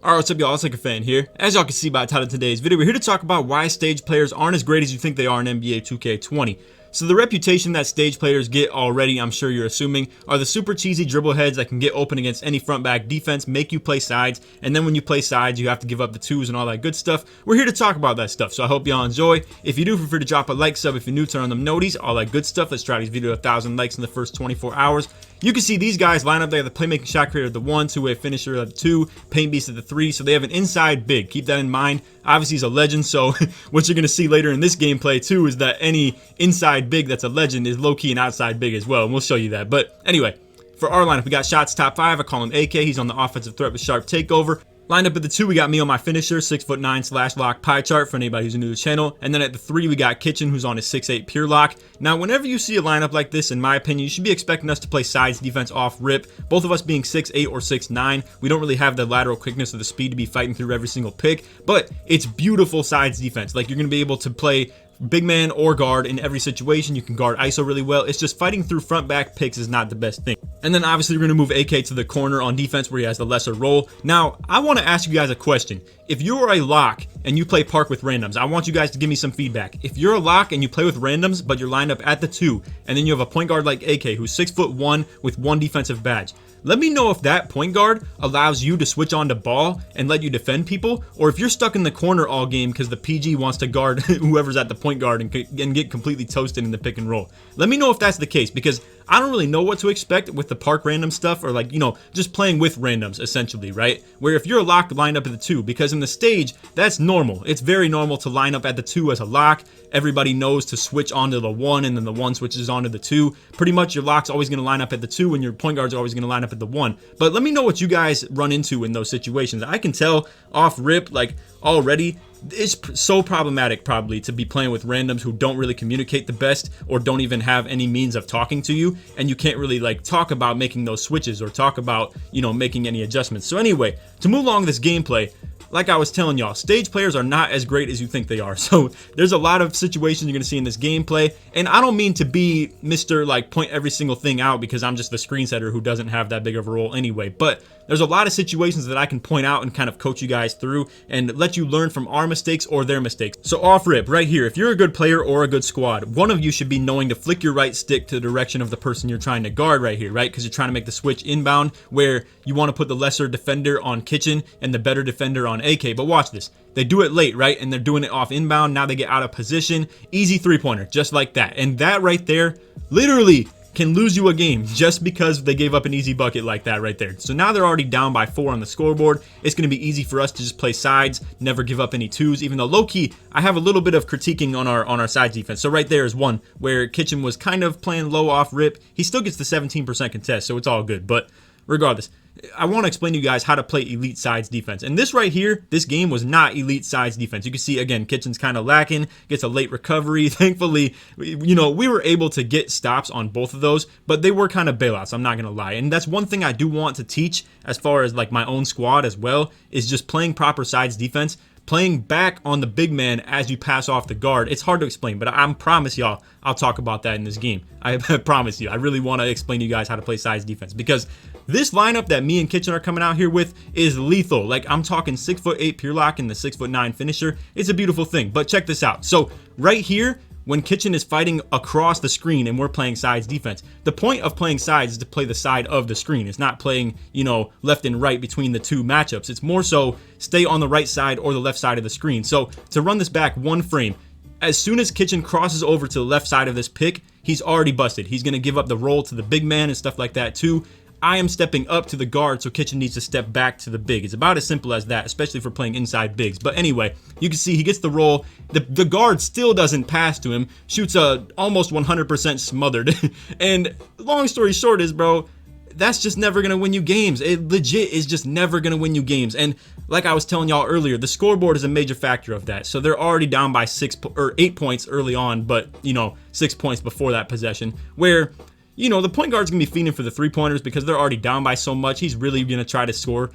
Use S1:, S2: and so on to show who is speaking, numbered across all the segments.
S1: Alright, what's up y'all, it's LakerFan here. As y'all can see by the title of today's video, we're here to talk about why stage players aren't as great as you think they are in NBA 2K20. So the reputation that stage players get already, I'm sure you're assuming, are the super cheesy dribble heads that can get open against any front back defense, make you play sides, and then when you play sides, you have to give up the twos and all that good stuff. We're here to talk about that stuff, so I hope y'all enjoy. If you do, feel free to drop a like, sub if you're new, turn on them noties, all that good stuff. Let's try these video to 1,000 likes in the first 24 hours. You can see these guys line up there, the playmaking shot creator at the 1, two-way finisher at the 2, paint beast at the 3, so they have an inside big. Keep that in mind. Obviously he's a legend, so what you're going to see later in this gameplay too is that any inside big that's a legend is low-key an outside big as well, and we'll show you that. But anyway, for our lineup, we got Shots top 5. I call him AK. He's on the offensive threat with sharp takeover. Lined up at the 2, we got me on my finisher, 6'9" / lock pie chart for anybody who's new to the channel. And then at the 3, we got Kitchen, who's on his 6'8" pure lock. Now, whenever you see a lineup like this, in my opinion, you should be expecting us to play sides defense off rip. Both of us being 6'8" or 6'9". We don't really have the lateral quickness or the speed to be fighting through every single pick, but it's beautiful sides defense. Like, you're going to be able to play big man or guard in every situation. You can guard ISO really well. It's just fighting through front back picks is not the best thing. And then obviously we're going to move AK to the corner on defense where he has the lesser role. Now, I want to ask you guys a question. If you are a lock and you play park with randoms, I want you guys to give me some feedback. If you're a lock and you play with randoms, but you're lined up at the 2, and then you have a point guard like AK who's 6'1" with 1 defensive badge, let me know if that point guard allows you to switch on to ball and let you defend people, or if you're stuck in the corner all game because the PG wants to guard whoever's at the point guard and get completely toasted in the pick and roll. Let me know if that's the case, because I don't really know what to expect with the park random stuff, or like, you know, just playing with randoms essentially, right? Where if you're a lock, lined up at the 2, because in the stage, that's normal. It's very normal to line up at the 2 as a lock. Everybody knows to switch onto the 1, and then the 1 switches onto the 2. Pretty much your lock's always going to line up at the 2, and your point guards are always going to line up at the 1. But let me know what you guys run into in those situations. I can tell off rip, like already, it's so problematic probably to be playing with randoms who don't really communicate the best, or don't even have any means of talking to you, and you can't really like talk about making those switches or talk about, you know, making any adjustments. So anyway, to move along this gameplay, like I was telling y'all, stage players are not as great as you think they are. So there's a lot of situations you're gonna see in this gameplay, and I don't mean to be Mr. like point every single thing out, because I'm just the screen setter who doesn't have that big of a role anyway, but there's a lot of situations that I can point out and kind of coach you guys through and let you learn from our mistakes or their mistakes. So off rip, right here, if you're a good player or a good squad, one of you should be knowing to flick your right stick to the direction of the person you're trying to guard right here, right? Because you're trying to make the switch inbound, where you want to put the lesser defender on Kitchen and the better defender on AK. But watch this. They do it late, right? And they're doing it off inbound. Now they get out of position. Easy 3-pointer, just like that. And that right there, literally can lose you a game just because they gave up an easy bucket like that right there. So now they're already down by 4 on the scoreboard. It's going to be easy for us to just play sides, never give up any 2s, even though low-key I have a little bit of critiquing on our sides defense. So right there is one where Kitchen was kind of playing low off rip. He still gets the 17% contest, so it's all good. But regardless, I want to explain to you guys how to play elite sides defense. And this right here, this game was not elite sides defense. You can see, again, Kitchen's kind of lacking, gets a late recovery. Thankfully, you know, we were able to get stops on both of those, but they were kind of bailouts, I'm not going to lie. And that's one thing I do want to teach as far as like my own squad as well, is just playing proper sides defense. Playing back on the big man as you pass off the guard. It's hard to explain, but I promise y'all I'll talk about that in this game. I promise you. I really want to explain to you guys how to play sides defense, because this lineup that me and Kitchen are coming out here with is lethal. Like, I'm talking 6'8" pure lock and the 6'9" finisher. It's a beautiful thing. But check this out. So right here, when Kitchen is fighting across the screen and we're playing sides defense, the point of playing sides is to play the side of the screen. It's not playing, you know, left and right between the 2 matchups. It's more so stay on the right side or the left side of the screen. So to run this back 1 frame, as soon as Kitchen crosses over to the left side of this pick, he's already busted. He's going to give up the roll to the big man and stuff like that too. I am stepping up to the guard, so Kitchen needs to step back to the big. It's about as simple as that, especially for playing inside bigs. But anyway, you can see he gets the roll. The guard still doesn't pass to him. Shoots a almost 100% smothered. And long story short is, bro, that's just never going to win you games. It legit is just never going to win you games. And like I was telling y'all earlier, the scoreboard is a major factor of that. So they're already down by 8 points early on, but, you know, 6 points before that possession, where, you know, the point guard's gonna be feeding for the 3-pointers because they're already down by so much. He's really gonna try to score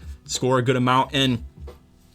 S1: a good amount. And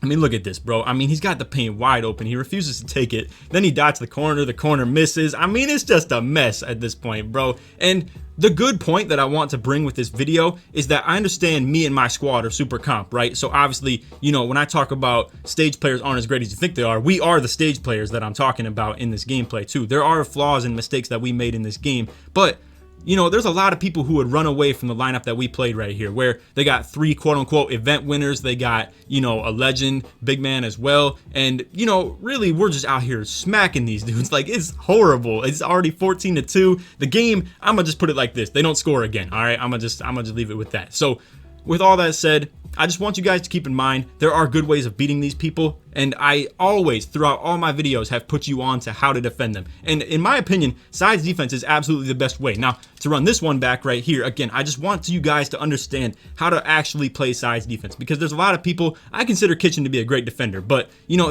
S1: I mean, look at this, bro. I mean, he's got the paint wide open. He refuses to take it. Then he dots the corner misses. I mean, it's just a mess at this point, bro. And the good point that I want to bring with this video is that I understand me and my squad are super comp, right? So obviously, you know, when I talk about stage players aren't as great as you think they are, we are the stage players that I'm talking about in this gameplay too. There are flaws and mistakes that we made in this game, but you know, there's a lot of people who would run away from the lineup that we played right here, where they got 3 quote-unquote event winners. They got, you know, a legend, big man as well. And, you know, really, we're just out here smacking these dudes. Like, it's horrible. It's already 14-2. The game, I'm going to just put it like this. They don't score again, all right? I'm gonna just leave it with that. So, with all that said, I just want you guys to keep in mind there are good ways of beating these people, and I always, throughout all my videos, have put you on to how to defend them. And in my opinion, sides defense is absolutely the best way. Now, to run this one back right here, again, I just want you guys to understand how to actually play sides defense, because there's a lot of people, I consider Kitchen to be a great defender, but, you know,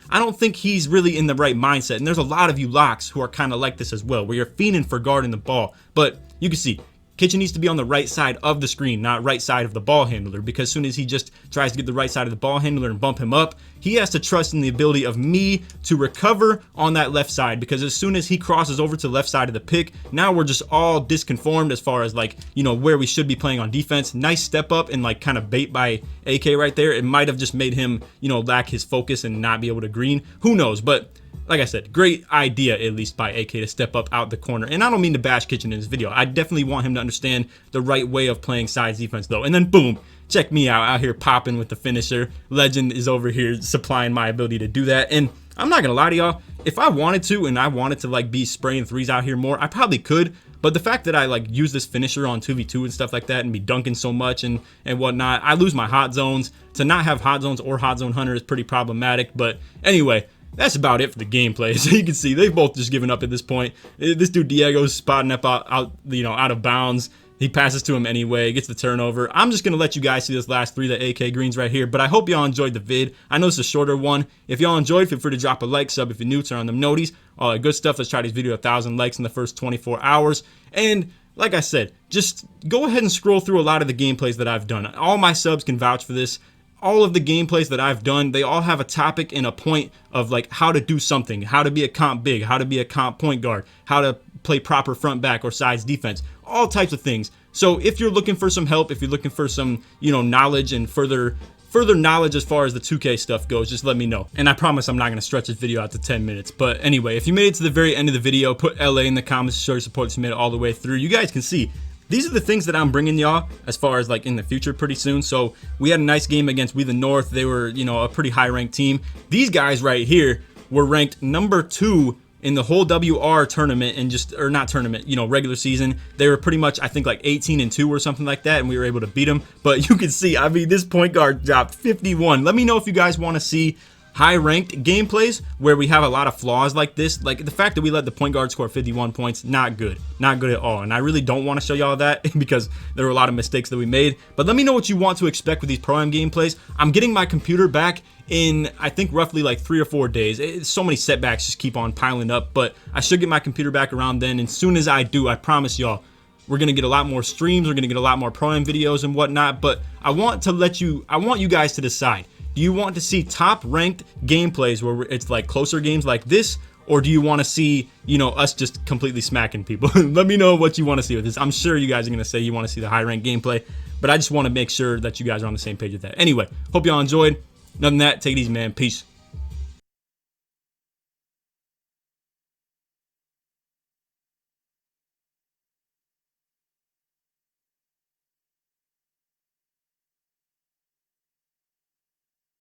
S1: I don't think he's really in the right mindset, and there's a lot of you locks who are kind of like this as well, where you're fiending for guarding the ball, but you can see, Kitchen needs to be on the right side of the screen, not right side of the ball handler, because as soon as he just tries to get the right side of the ball handler and bump him up, he has to trust in the ability of me to recover on that left side, because as soon as he crosses over to the left side of the pick, now we're just all disconformed as far as, like, you know, where we should be playing on defense. Nice step up and like kind of bait by AK right there. It might have just made him, you know, lack his focus and not be able to green. Who knows? But like I said, great idea, at least by AK, to step up out the corner. And I don't mean to bash Kitchen in this video. I definitely want him to understand the right way of playing sides defense, though. And then, boom, check me out here popping with the finisher. Legend is over here supplying my ability to do that. And I'm not going to lie to y'all. If I wanted to, and I wanted to, like, be spraying threes out here more, I probably could. But the fact that I, like, use this finisher on 2v2 and stuff like that and be dunking so much and whatnot, I lose my hot zones. To not have hot zones or hot zone hunter is pretty problematic. But anyway, that's about it for the gameplay. So you can see they've both just given up at this point. This dude Diego's spotting up out of bounds. He passes to him anyway, gets the turnover. I'm just going to let you guys see this last 3 that AK greens right here, but I hope y'all enjoyed the vid. I know it's a shorter one. If y'all enjoyed, feel free to drop a like, sub if you're new, turn on them noties, all that good stuff. Let's try this video 1,000 likes in the first 24 hours. And like I said, just go ahead and scroll through a lot of the gameplays that I've done. All my subs can vouch for this. All of the gameplays that I've done, they all have a topic and a point of, like, how to do something, how to be a comp big, how to be a comp point guard, how to play proper front back or sides defense, all types of things. So if you're looking for some help, if you're looking for some, you know, knowledge and further knowledge as far as the 2K stuff goes, just let me know. And I promise I'm not going to stretch this video out to 10 minutes. But anyway, if you made it to the very end of the video, put LA in the comments to show your support to made it all the way through. You guys can see these are the things that I'm bringing y'all as far as, like, in the future pretty soon. So we had a nice game against We the North. They were, you know, a pretty high ranked team. These guys right here were ranked number 2 in the whole WR tournament, and just, or not tournament, you know, regular season. They were pretty much, I think, like 18-2 or something like that, and we were able to beat them. But you can see, I mean, this point guard dropped 51. Let me know if you guys want to see high-ranked gameplays where we have a lot of flaws like this. Like, the fact that we let the point guard score 51 points, not good at all. And I really don't want to show y'all that because there were a lot of mistakes that we made. But let me know what you want to expect with these Pro-Am gameplays. I'm getting my computer back in, I think, roughly like 3 or 4 days. So many setbacks just keep on piling up, but I should get my computer back around then. And as soon as I do, I promise y'all, we're going to get a lot more streams. We're going to get a lot more Pro-Am videos and whatnot. But I want you guys to decide. Do you want to see top ranked gameplays where it's like closer games like this, or do you want to see, you know, us just completely smacking people? Let me know what you want to see with this. I'm sure you guys are going to say you want to see the high ranked gameplay, but I just want to make sure that you guys are on the same page with that. Anyway, hope y'all enjoyed. Other than that, take it easy, man. Peace.